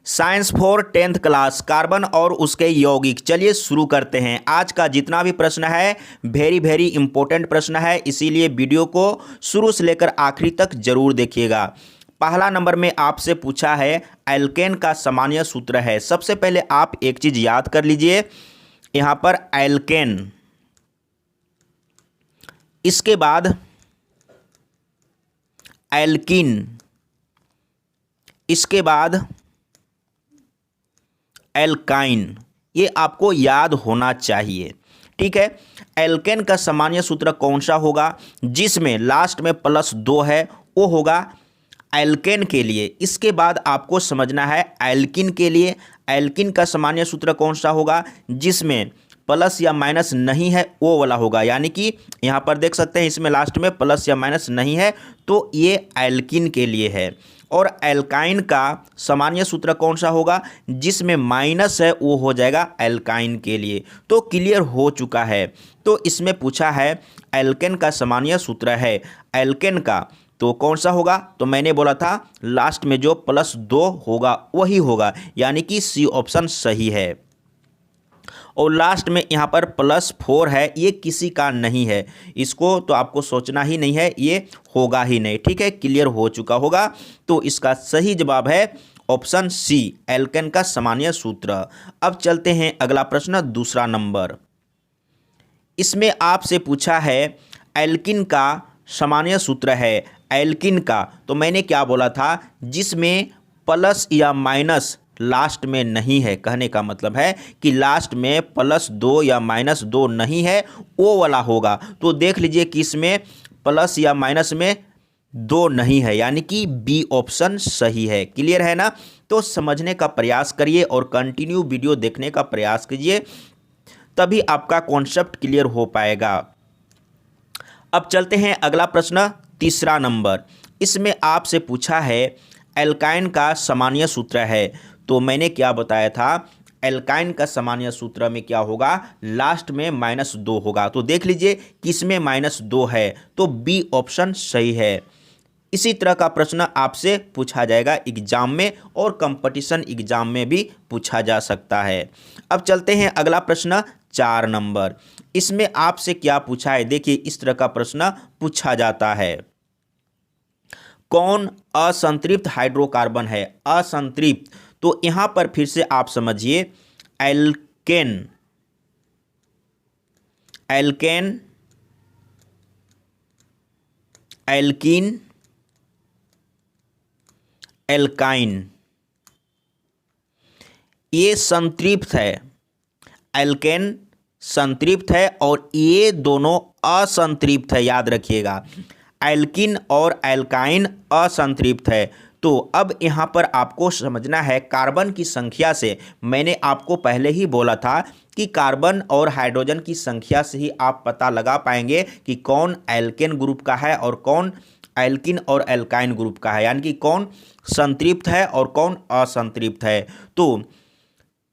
Science for 10th class carbon और उसके यौगिक। चलिए शुरू करते हैं। आज का जितना भी प्रश्न है वेरी वेरी इंपॉर्टेंट प्रश्न है, इसीलिए वीडियो को शुरू से लेकर आखिरी तक जरूर देखिएगा। पहला नंबर में आपसे पूछा है एल्केन का सामान्य सूत्र है। सबसे पहले आप एक चीज याद कर लीजिए, यहां पर एल्केन, इसके बाद एल्किन, इसके बाद एल्काइन। ये आपको याद होना चाहिए, ठीक है। एल्केन का सामान्य सूत्र कौन सा होगा? जिसमें लास्ट में +2 है वो होगा एल्केन के लिए। इसके बाद आपको समझना है एल्किन के लिए। एल्किन का सामान्य सूत्र कौन सा होगा? जिसमें प्लस या माइनस नहीं है वो वाला होगा, यानी कि यहाँ पर देख सकते हैं इसमें लास्ट में प्लस या माइनस नहीं है तो ये एल्किन के लिए है। और एल्काइन का सामान्य सूत्र कौन सा होगा? जिसमें माइनस है वो हो जाएगा एल्काइन के लिए। तो क्लियर हो चुका है। तो इसमें पूछा है एल्केन का सामान्य सूत्र है एल्केन का, तो कौन सा होगा? तो मैंने बोला था लास्ट में जो +2 होगा वही होगा, यानी कि सी ऑप्शन सही है। और लास्ट में यहाँ पर +4 है, ये किसी का नहीं है, इसको तो आपको सोचना ही नहीं है, ये होगा ही नहीं, ठीक है। क्लियर हो चुका होगा। तो इसका सही जवाब है ऑप्शन सी, एल्केन का सामान्य सूत्र। अब चलते हैं अगला प्रश्न, दूसरा नंबर। इसमें आपसे पूछा है एल्किन का सामान्य सूत्र है एल्किन का, तो मैंने क्या बोला था? जिसमें प्लस या माइनस लास्ट में नहीं है। कहने का मतलब है कि लास्ट में +2 या -2 नहीं है वो वाला होगा। तो देख लीजिए कि इसमें प्लस या माइनस में 2 नहीं है, यानी कि बी ऑप्शन सही है। क्लियर है ना? तो समझने का प्रयास करिए और कंटिन्यू वीडियो देखने का प्रयास कीजिए, तभी आपका कॉन्सेप्ट क्लियर हो पाएगा। अब चलते हैं अगला प्रश्न, तीसरा नंबर। इसमें आपसे पूछा है एल्काइन का सामान्य सूत्र है, तो मैंने क्या बताया था? एल्काइन का सामान्य सूत्र में क्या होगा? लास्ट में -2 होगा। तो देख लीजिए कि इसमें -2 है, तो बी ऑप्शन सही है। इसी तरह का प्रश्न आपसे पूछा जाएगा एग्जाम में, और कंपटीशन एग्जाम में भी पूछा जा सकता है। अब चलते हैं अगला प्रश्न, 4 नंबर। इसमें आपसे क्या पूछा है? देखिए इस तरह का प्रश्न पूछा जाता है, कौन असंतृप्त हाइड्रोकार्बन है? असंतृप्त, तो यहां पर फिर से आप समझिए एल्केन, एल्केन, एल्किन, एल्काइन, ये संतृप्त है। एल्केन संतृप्त है और ये दोनों असंतृप्त है, याद रखिएगा। एल्किन और एल्काइन असंतृप्त है। तो अब यहाँ पर आपको समझना है कार्बन की संख्या से, मैंने आपको पहले ही बोला था कि कार्बन और हाइड्रोजन की संख्या से ही आप पता लगा पाएंगे कि कौन एल्केन ग्रुप का है और कौन एल्किन और एल्काइन ग्रुप का है, यानी कि कौन संतृप्त है और कौन असंतृप्त है। तो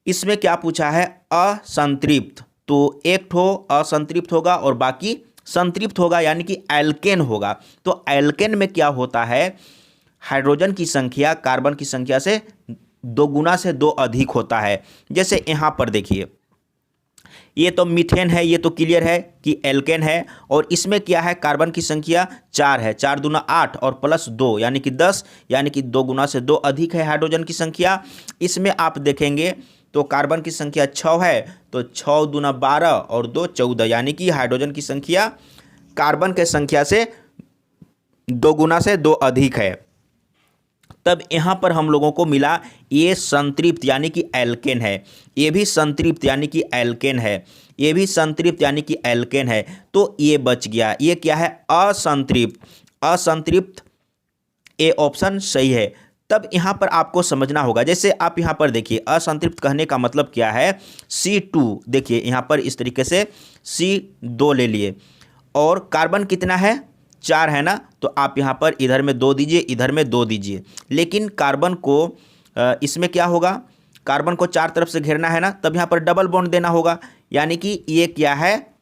इसमें क्या पूछा है? असंतृप्त, तो एक ठो असंतृप्त होगा और बाकी संतृप्त होगा, यानी कि एल्केन होगा। तो एल्केन में क्या होता है? हाइड्रोजन की संख्या कार्बन की संख्या से 2 गुना से 2 अधिक होता है। जैसे यहाँ पर देखिए, ये तो मीथेन है, ये तो क्लियर है कि एल्केन है। और इसमें क्या है? कार्बन की संख्या 4 है, 4 दूना 8 और +2 यानी कि 10, यानी कि 2 गुना से 2 अधिक है हाइड्रोजन की संख्या। इसमें आप देखेंगे तो कार्बन की संख्या 6 है, तो 6 दूना 12 और 2 14, यानी कि हाइड्रोजन की संख्या कार्बन के संख्या से 2 गुना से 2 अधिक है। तब यहाँ पर हम लोगों को मिला ये संतृप्त यानी कि एल्केन है, ये भी संतृप्त यानी कि एल्केन है, ये भी संतृप्त यानी कि एल्केन है। तो ये बच गया, ये क्या है? असंतृप्त। असंतृप्त ए ऑप्शन सही है। तब यहाँ पर आपको समझना होगा, जैसे आप यहाँ पर देखिए असंतृप्त कहने का मतलब क्या है? C2, देखिए यहाँ पर इस तरीके से C2 ले लिए और कार्बन कितना है? 4 है ना, तो आप यहाँ पर इधर में 2 दीजिए, इधर में 2 दीजिए। लेकिन कार्बन को इसमें क्या होगा? कार्बन को 4 तरफ से घेरना है ना, तब यहाँ पर डबल बॉन्ड देना होगा, यानी कि ये क्या है?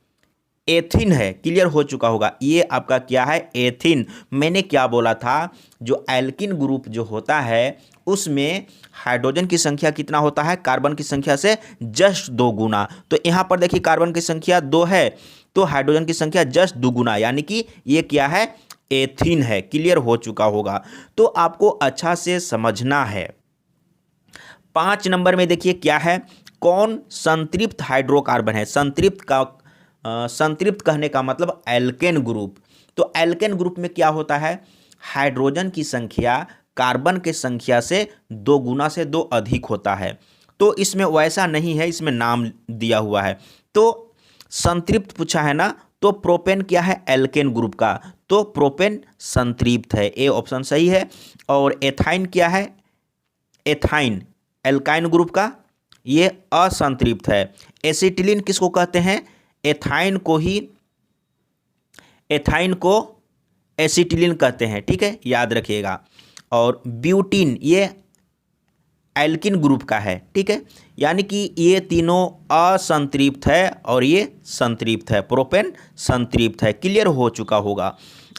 एथिन है। क्लियर हो चुका होगा, ये आपका क्या है? एथिन। मैंने क्या बोला था? जो एल्किन ग्रुप जो होता है उसमें हाइड्रोजन की संख्या कितना होता है, कार्बन की संख्या से जस्ट 2 गुना। तो यहाँ पर देखिए कार्बन की संख्या 2 है तो हाइड्रोजन की संख्या जस्ट 2 गुना, यानी कि ये क्या है, एथीन है। क्लियर हो चुका होगा। तो आपको अच्छा से समझना है। 5 नंबर में देखिए क्या है, कौन संतृप्त हाइड्रोकार्बन है। संतृप्त कहने का मतलब एल्केन ग्रुप। तो एल्केन ग्रुप में क्या होता है, हाइड्रोजन की संख्या कार्बन के संख्या से 2 गुना से 2 अधिक होता है। तो इसमें वैसा नहीं है, इसमें नाम दिया हुआ है। तो संतृप्त पूछा है ना, तो प्रोपेन क्या है, एल्केन ग्रुप का, तो प्रोपेन संतृप्त है, ए ऑप्शन सही है। और एथाइन क्या है, एथाइन एल्काइन ग्रुप का, ये असंतृप्त है। एसिटिलीन किसको कहते हैं, एथाइन को एसिटिलीन कहते हैं, ठीक है, याद रखिएगा। और ब्यूटीन ये एल्किन ग्रुप का है, ठीक है, यानी कि ये तीनों असंतृप्त है और ये संतृप्त है, प्रोपेन संतृप्त है। क्लियर हो चुका होगा।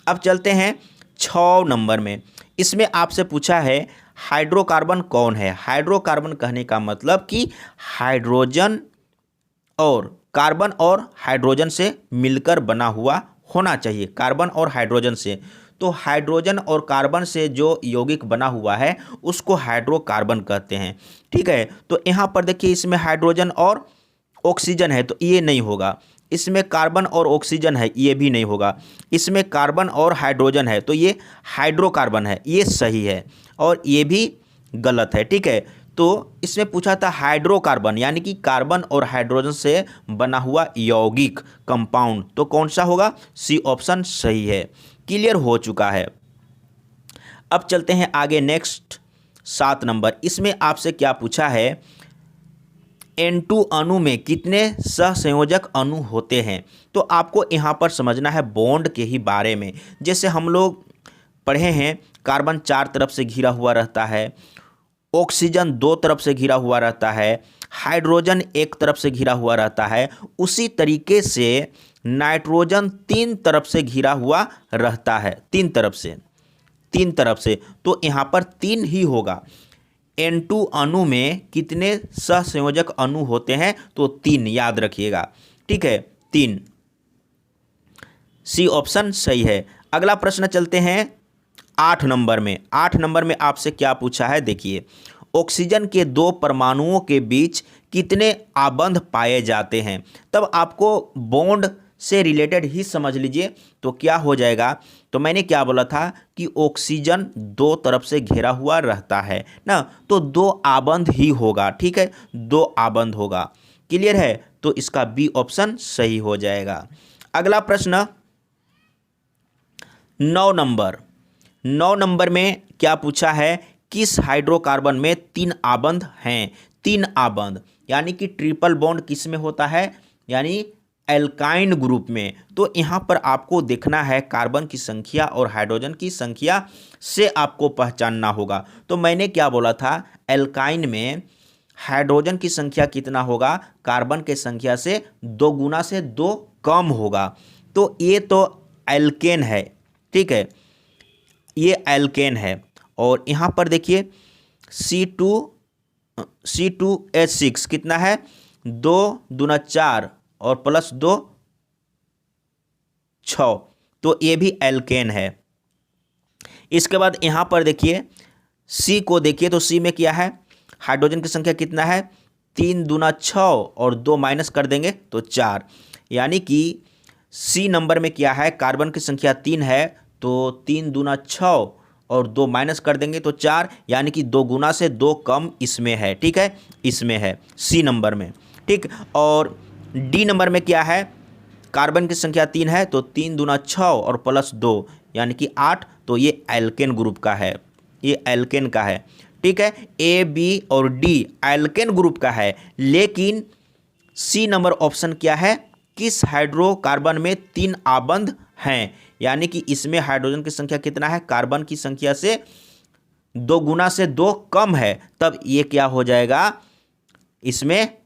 अब चलते हैं 6 नंबर में। इसमें आपसे पूछा है हाइड्रोकार्बन कौन है। हाइड्रोकार्बन कहने का मतलब कि हाइड्रोजन और कार्बन और हाइड्रोजन से मिलकर बना हुआ होना चाहिए, कार्बन और हाइड्रोजन से। तो हाइड्रोजन और कार्बन से जो यौगिक बना हुआ है उसको हाइड्रोकार्बन कहते हैं, ठीक है। तो यहाँ पर देखिए इसमें हाइड्रोजन और ऑक्सीजन है तो ये नहीं होगा, इसमें कार्बन और ऑक्सीजन है ये भी नहीं होगा, इसमें कार्बन और हाइड्रोजन है तो ये हाइड्रोकार्बन है, ये सही है, और ये भी गलत है, ठीक है। तो इसमें पूछा था हाइड्रोकार्बन यानी कि कार्बन और हाइड्रोजन से बना हुआ यौगिक कंपाउंड, तो कौन सा होगा, सी ऑप्शन सही है। क्लियर हो चुका है। अब चलते हैं आगे नेक्स्ट 7 नंबर। इसमें आपसे क्या पूछा है, N2 अणु में कितने सहसंयोजक अणु होते हैं। तो आपको यहाँ पर समझना है बॉन्ड के ही बारे में। जैसे हम लोग पढ़े हैं कार्बन 4 तरफ से घिरा हुआ रहता है, ऑक्सीजन 2 तरफ से घिरा हुआ रहता है, हाइड्रोजन 1 तरफ से घिरा हुआ रहता है, उसी तरीके से नाइट्रोजन 3 तरफ से घिरा हुआ रहता है, 3 तरफ से। तो यहाँ पर 3 ही होगा। N2 अणु में कितने सहसंयोजक अणु होते हैं, तो 3 याद रखिएगा, ठीक है, 3, सी ऑप्शन सही है। अगला प्रश्न चलते हैं 8 नंबर में। 8 नंबर में आपसे क्या पूछा है, देखिए ऑक्सीजन के 2 परमाणुओं के बीच कितने आबंध पाए जाते हैं। तब आपको बॉन्ड से रिलेटेड ही समझ लीजिए तो क्या हो जाएगा। तो मैंने क्या बोला था कि ऑक्सीजन 2 तरफ से घिरा हुआ रहता है ना, तो 2 आबंध ही होगा, ठीक है, 2 आबंध होगा। क्लियर है, तो इसका बी ऑप्शन सही हो जाएगा। अगला प्रश्न 9 नंबर। 9 नंबर में क्या पूछा है, किस हाइड्रोकार्बन में 3 आबंध हैं। 3 आबंध यानी कि ट्रिपल बॉन्ड किस में होता है, यानी एल्काइन ग्रुप में। तो यहाँ पर आपको देखना है कार्बन की संख्या और हाइड्रोजन की संख्या से आपको पहचानना होगा। तो मैंने क्या बोला था, एल्काइन में हाइड्रोजन की संख्या कितना होगा, कार्बन के संख्या से 2 गुना से 2 कम होगा। तो ये तो एल्केन है, ठीक है, ये एल्केन है। और यहाँ पर देखिए C2H6 कितना है, 2 दूना 4 और प्लस 2 6, तो ये भी एल्केन है। इसके बाद यहाँ पर देखिए सी को देखिए, तो सी में क्या है, हाइड्रोजन की संख्या कितना है, 3 दूना 6 और 2 माइनस कर देंगे तो 4, यानी कि सी नंबर में क्या है, कार्बन की संख्या 3 है तो 3 दूना 6 और 2 माइनस कर देंगे तो 4, यानी कि 2 गुना से 2 कम इसमें है, ठीक है, इसमें है सी नंबर में, ठीक। और डी नंबर में क्या है, कार्बन की संख्या 3 है तो 3 दूना 6 और प्लस 2 यानी कि 8, तो ये एल्केन ग्रुप का है, ये एल्केन का है, ठीक है। ए बी और डी एल्केन ग्रुप का है, लेकिन सी नंबर ऑप्शन क्या है, किस हाइड्रोकार्बन में 3 आबंध हैं, यानी कि इसमें हाइड्रोजन की संख्या कितना है, कार्बन की संख्या से 2 गुना से 2 कम है, तब ये क्या हो जाएगा, इसमें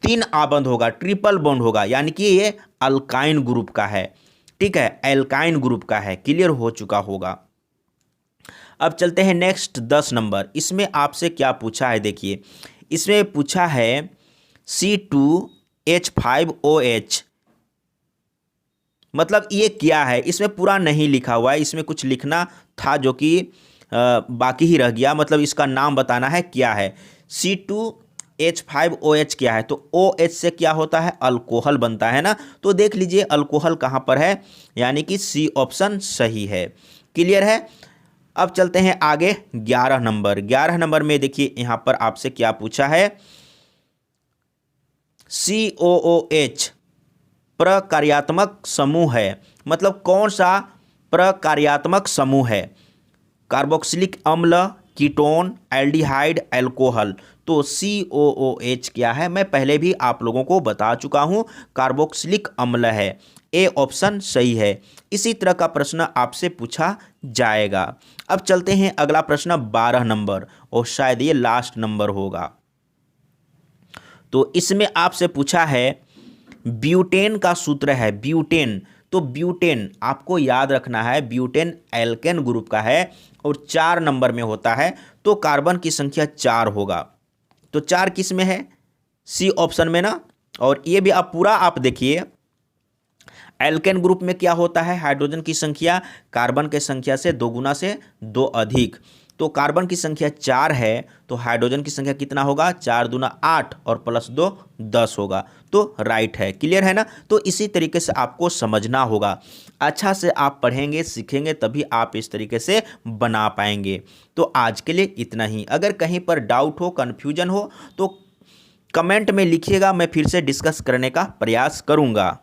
3 आबंध होगा, ट्रिपल बॉन्ड होगा, यानी कि ये अल्काइन ग्रुप का है, ठीक है, एल्काइन ग्रुप का है। क्लियर हो चुका होगा। अब चलते हैं नेक्स्ट 10 नंबर। इसमें आपसे क्या पूछा है, देखिए इसमें पूछा है C2H5OH, मतलब ये क्या है, इसमें पूरा नहीं लिखा हुआ है, इसमें कुछ लिखना था जो कि बाकी ही रह गया, मतलब इसका नाम बताना है क्या है। C2H5OH क्या है, तो OH से क्या होता है, अल्कोहल बनता है ना। तो देख लीजिए अल्कोहल कहाँ पर है, यानी कि सी ऑप्शन सही है। क्लियर है। अब चलते हैं आगे 11 नंबर। 11 नंबर में देखिए यहाँ पर आपसे क्या पूछा है, COOH प्रकार्यात्मक समूह है, मतलब कौन सा प्रकार्यात्मक समूह है, कार्बोक्सिलिक अम्ल, कीटोन, एल्डिहाइड, अल्कोहल। तो COOH क्या है, मैं पहले भी आप लोगों को बता चुका हूं, कार्बोक्सिलिक अम्ल है। ए ऑप्शन सही है। इसी तरह का प्रश्न आपसे पूछा जाएगा। अब चलते हैं अगला प्रश्न 12 नंबर, और शायद ये लास्ट नंबर होगा। तो इसमें आपसे पूछा है ब्यूटेन का सूत्र है, ब्यूटेन। तो ब्यूटेन आपको याद रखना है, ब्यूटेन एल्केन ग्रुप का है और 4 नंबर में होता है, तो कार्बन की संख्या 4 होगा। तो 4 किस में है, सी ऑप्शन में ना। और ये भी आप पूरा आप देखिए, एल्केन ग्रुप में क्या होता है, हाइड्रोजन की संख्या कार्बन की संख्या से 2 गुना से 2 अधिक। तो कार्बन की संख्या 4 है, तो हाइड्रोजन की संख्या कितना होगा, 4 दूना 8 और प्लस 2 10 होगा। तो राइट है। क्लियर है ना। तो इसी तरीके से आपको समझना होगा, अच्छा से आप पढ़ेंगे सीखेंगे तभी आप इस तरीके से बना पाएंगे। तो आज के लिए इतना ही। अगर कहीं पर डाउट हो, कन्फ्यूजन हो तो कमेंट में लिखिएगा, मैं फिर से डिस्कस करने का प्रयास करूँगा।